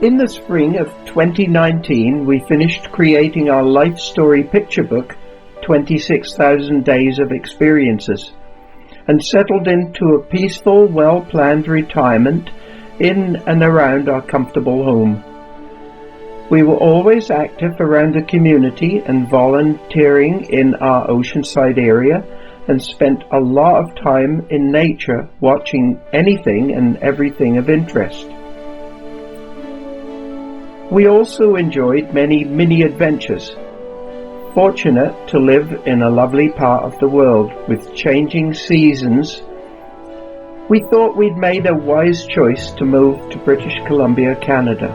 In the spring of 2019, we finished creating our life story picture book, 26,000 Days of Experiences, and settled into a peaceful, well-planned retirement in and around our comfortable home. We were always active around the community and volunteering in our oceanside area, and spent a lot of time in nature watching anything and everything of interest. We also enjoyed many mini adventures. Fortunate to live in a lovely part of the world with changing seasons, we thought we'd made a wise choice to move to British Columbia, Canada.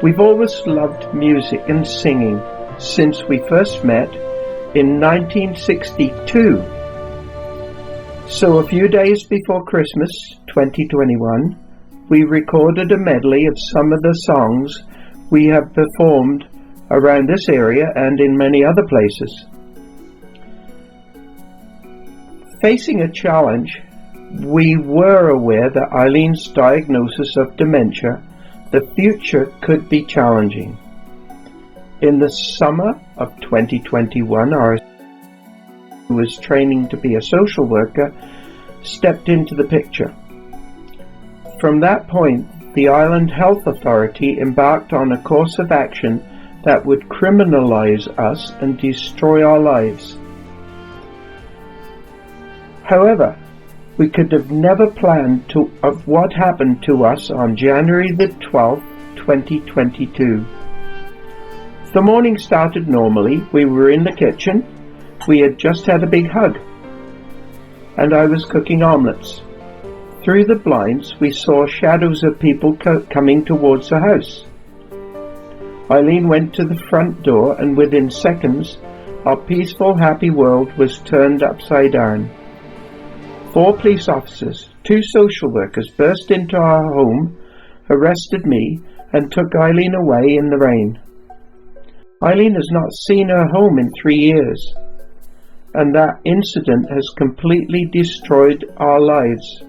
We've always loved music and singing since we first met in 1962. So a few days before Christmas 2021, we recorded a medley of some of the songs we have performed around this area and in many other places. Facing a challenge, we were aware that Eileen's diagnosis of dementia, the future could be challenging. In the summer of 2021, who was training to be a social worker, stepped into the picture. From that point, the Island Health Authority embarked on a course of action that would criminalize us and destroy our lives. However, we could have never planned of what happened to us on January the 12th, 2022. The morning started normally. We were in the kitchen. We had just had a big hug, and I was cooking omelets. Through the blinds, we saw shadows of people coming towards the house. Eileen went to the front door, and within seconds, our peaceful, happy world was turned upside down. 4 police officers, 2 social workers burst into our home, arrested me, and took Eileen away in the rain. Eileen has not seen her home in 3 years, and that incident has completely destroyed our lives,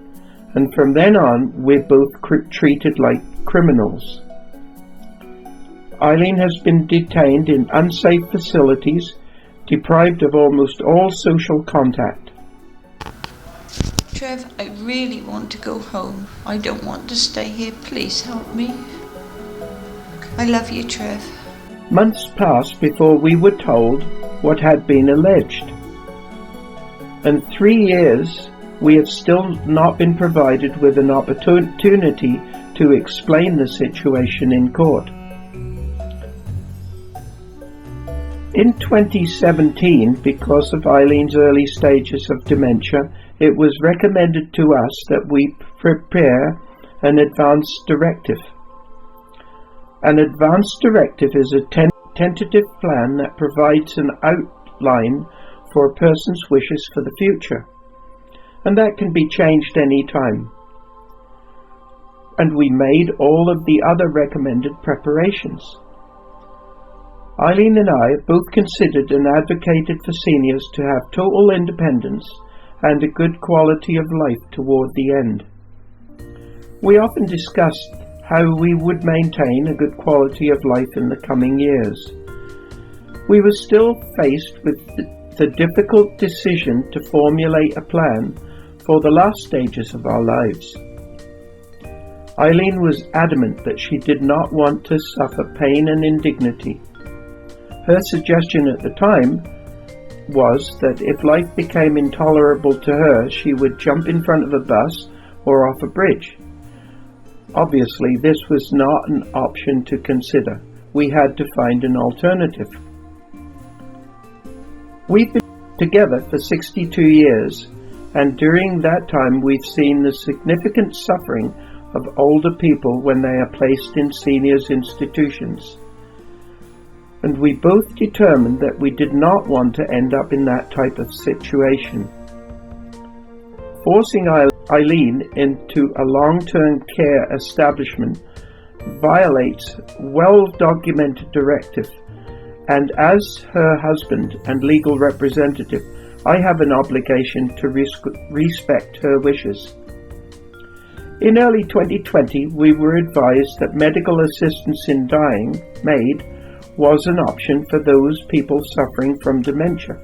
and from then on we're both treated like criminals. Eileen has been detained in unsafe facilities, deprived of almost all social contact. Trev, I really want to go home. I don't want to stay here. Please help me. I love you, Trev. Months passed before we were told what had been alleged. And 3 years, we have still not been provided with an opportunity to explain the situation in court. In 2017, because of Eileen's early stages of dementia, it was recommended to us that we prepare an advance directive. An advance directive is a tentative plan that provides an outline for a person's wishes for the future, and that can be changed any time. And we made all of the other recommended preparations. Eileen and I both considered and advocated for seniors to have total independence and a good quality of life toward the end. We often discussed how we would maintain a good quality of life in the coming years. We were still faced with the difficult decision to formulate a plan for the last stages of our lives. Eileen was adamant that she did not want to suffer pain and indignity. Her suggestion at the time was that if life became intolerable to her, she would jump in front of a bus or off a bridge. Obviously, this was not an option to consider. We had to find an alternative. We've been together for 62 years, and during that time we've seen the significant suffering of older people when they are placed in seniors' institutions. And we both determined that we did not want to end up in that type of situation. Forcing Eileen into a long-term care establishment violates well-documented directive, and as her husband and legal representative, I have an obligation to respect her wishes. In early 2020, we were advised that medical assistance in dying, MAID, was an option for those people suffering from dementia.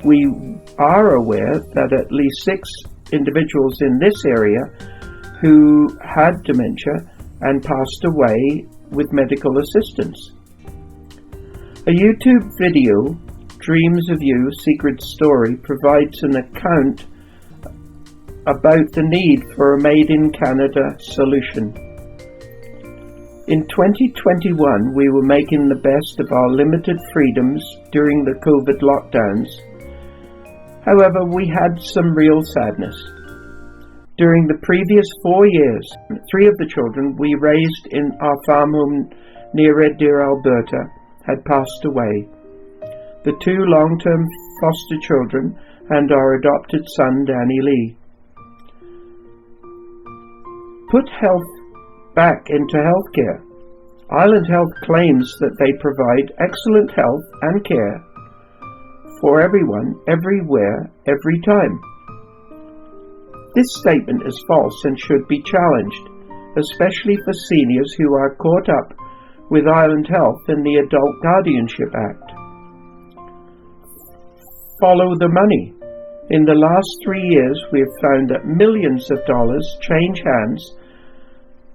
We are aware that at least 6 individuals in this area who had dementia and passed away with medical assistance. A YouTube video, Dreams of You, Secret Story, provides an account about the need for a Made in Canada solution. In 2021, we were making the best of our limited freedoms during the COVID lockdowns. However, we had some real sadness. During the previous 4 years, 3 of the children we raised in our farm home near Red Deer, Alberta, had passed away. The 2 long-term foster children and our adopted son, Danny Lee. Put health back into healthcare. Island Health claims that they provide excellent health and care for everyone, everywhere, every time. This statement is false and should be challenged, especially for seniors who are caught up with Island Health in the Adult Guardianship Act. Follow the money. In the last 3 years, we have found that millions of dollars change hands,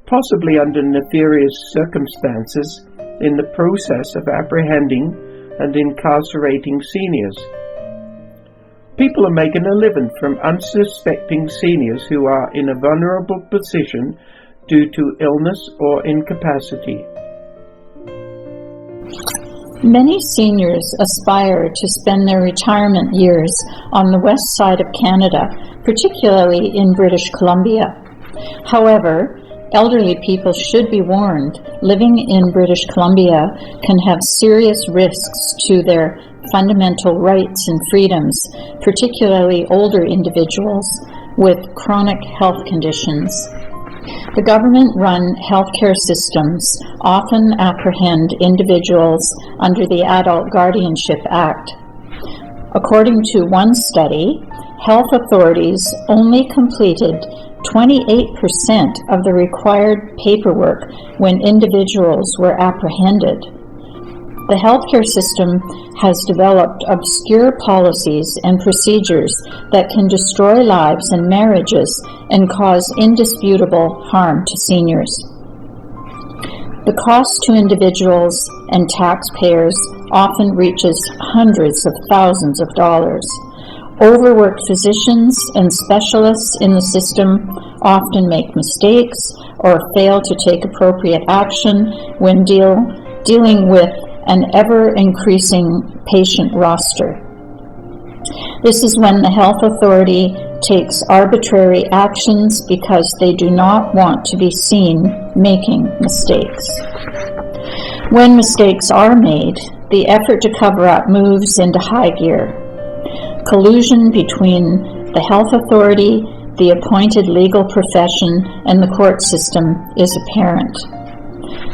possibly under nefarious circumstances, in the process of apprehending and incarcerating seniors. People are making a living from unsuspecting seniors who are in a vulnerable position due to illness or incapacity. Many seniors aspire to spend their retirement years on the west side of Canada, particularly in British Columbia. However, elderly people should be warned living in British Columbia can have serious risks to their fundamental rights and freedoms, particularly older individuals with chronic health conditions. The government-run healthcare systems often apprehend individuals under the Adult Guardianship Act. According to one study, health authorities only completed 28% of the required paperwork when individuals were apprehended. The healthcare system has developed obscure policies and procedures that can destroy lives and marriages and cause indisputable harm to seniors. The cost to individuals and taxpayers often reaches hundreds of thousands of dollars. Overworked physicians and specialists in the system often make mistakes or fail to take appropriate action when dealing with an ever-increasing patient roster. This is when the health authority takes arbitrary actions because they do not want to be seen making mistakes. When mistakes are made, the effort to cover up moves into high gear. Collusion between the health authority, the appointed legal profession, and the court system is apparent.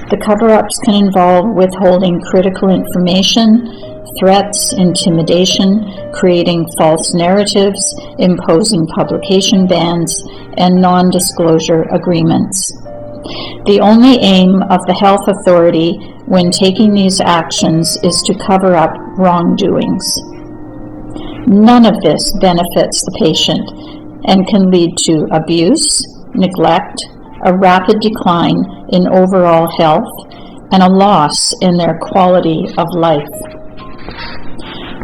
The cover-ups can involve withholding critical information, threats, intimidation, creating false narratives, imposing publication bans, and non-disclosure agreements. The only aim of the health authority when taking these actions is to cover up wrongdoings. None of this benefits the patient and can lead to abuse, neglect, a rapid decline in overall health, and a loss in their quality of life.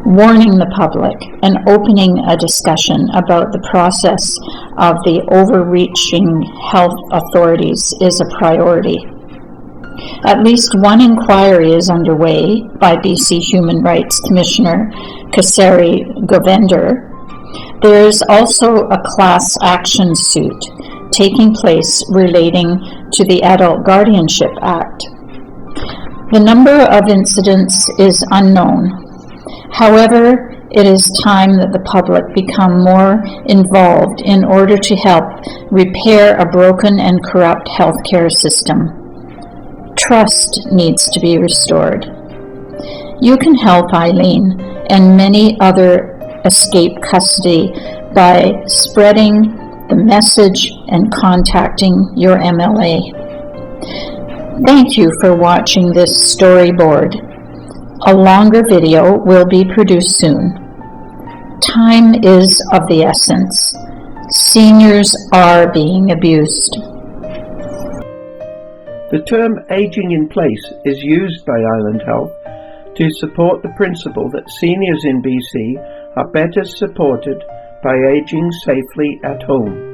Warning the public and opening a discussion about the process of the overreaching health authorities is a priority. At least one inquiry is underway by BC Human Rights Commissioner Kasari Govender. There is also a class action suit taking place relating to the Adult Guardianship Act. The number of incidents is unknown. However, it is time that the public become more involved in order to help repair a broken and corrupt healthcare system. Trust needs to be restored. You can help Eileen and many other escape custody by spreading the message and contacting your MLA. Thank you for watching this storyboard. A longer video will be produced soon. Time is of the essence. Seniors are being abused. The term aging in place is used by Island Health to support the principle that seniors in BC are better supported by aging safely at home.